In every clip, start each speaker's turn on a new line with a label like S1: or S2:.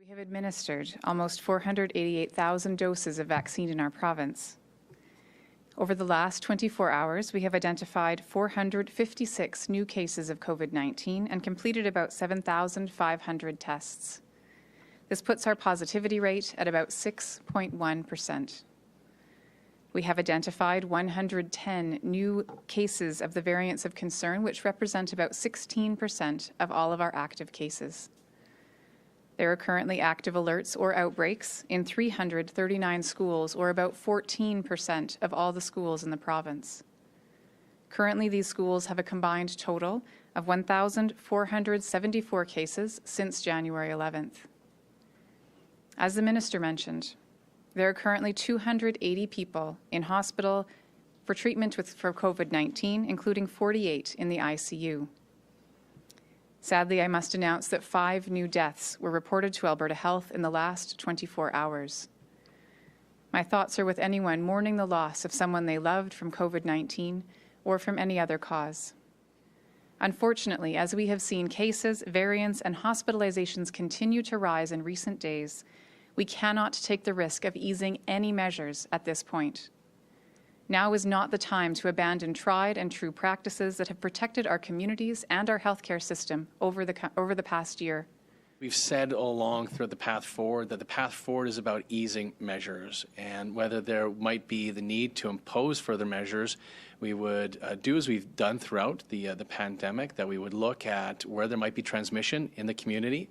S1: We have administered almost 488,000 doses of vaccine in our province. Over the last 24 hours, we have identified 456 new cases of COVID-19 and completed about 7,500 tests. This puts our positivity rate at about 6.1%. We have identified 110 new cases of the variants of concern, which represent about 16% of all of our active cases. There are currently active alerts or outbreaks in 339 schools, or about 14% of all the schools in the province. Currently, these schools have a combined total of 1,474 cases since January 11th. As the Minister mentioned, there are currently 280 people in hospital for treatment for COVID-19, including 48 in the ICU. Sadly, I must announce that 5 new deaths were reported to Alberta Health in the last 24 hours. My thoughts are with anyone mourning the loss of someone they loved from COVID-19 or from any other cause. Unfortunately, as we have seen cases, variants, and hospitalizations continue to rise in recent days, we cannot take the risk of easing any measures at this point. Now is not the time to abandon tried and true practices that have protected our communities and our healthcare system over the past year.
S2: We've said all along throughout the path forward that the path forward is about easing measures, and whether there might be the need to impose further measures, we would do as we've done throughout the pandemic, that we would look at where there might be transmission in the community,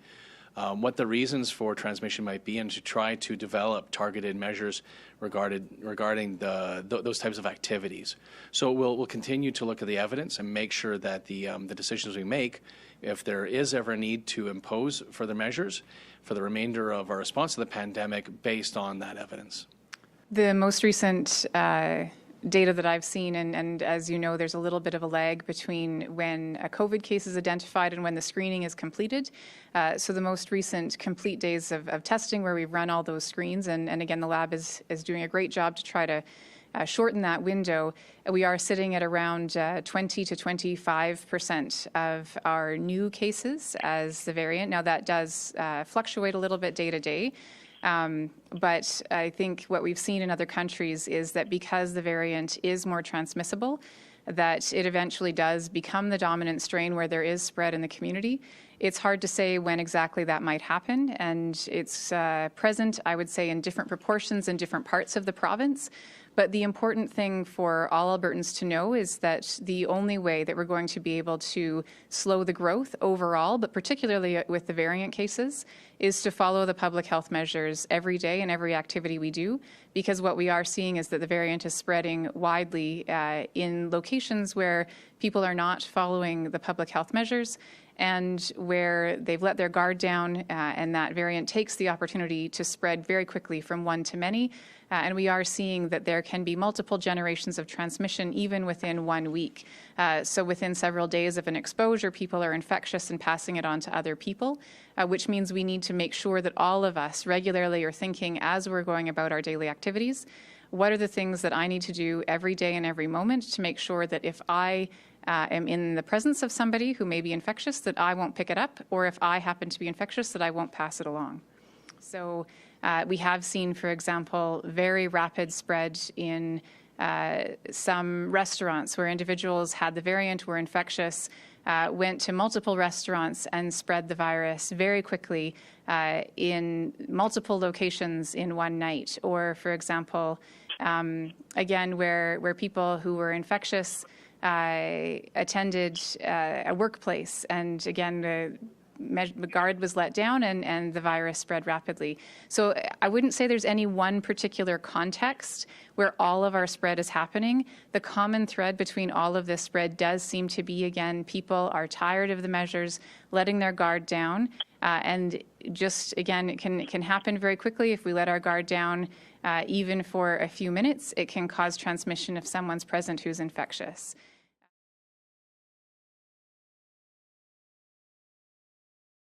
S2: what the reasons for transmission might be, and to try to develop targeted measures regarding those types of activities. So we'll continue to look at the evidence and make sure that the decisions we make, if there is ever a need to impose further measures for the remainder of our response to the pandemic, based on that evidence.
S1: The most recent data that I've seen, and as you know, there's a little bit of a lag between when a COVID case is identified and when the screening is completed. So the most recent complete days of testing where we've run all those screens, and again, the lab is doing a great job to try to shorten that window. We are sitting at around 20 to 25% of our new cases as the variant. Now that does fluctuate a little bit day to day. But I think what we've seen in other countries is that because the variant is more transmissible, that it eventually does become the dominant strain where there is spread in the community. It's hard to say when exactly that might happen, and it's present, I would say, in different proportions in different parts of the province. But the important thing for all Albertans to know is that the only way that we're going to be able to slow the growth overall, but particularly with the variant cases, is to follow the public health measures every day in every activity we do, because what we are seeing is that the variant is spreading widely in locations where people are not following the public health measures and where they've let their guard down, and that variant takes the opportunity to spread very quickly from one to many. And we are seeing that there can be multiple generations of transmission even within 1 week. So within several days of an exposure, people are infectious and passing it on to other people, which means we need to make sure that all of us regularly are thinking, as we're going about our daily activities, what are the things that I need to do every day and every moment to make sure that if I am in the presence of somebody who may be infectious, that I won't pick it up, or if I happen to be infectious, that I won't pass it along. So we have seen, for example, very rapid spread in some restaurants where individuals had the variant, were infectious, went to multiple restaurants and spread the virus very quickly in multiple locations in one night. Or, for example, again, where people who were infectious attended a workplace, and again, the guard was let down and the virus spread rapidly. So I wouldn't say there's any one particular context where all of our spread is happening. The common thread between all of this spread does seem to be, again, people are tired of the measures, letting their guard down, and just, again, it can happen very quickly if we let our guard down. Even for a few minutes, it can cause transmission if someone's present who's infectious.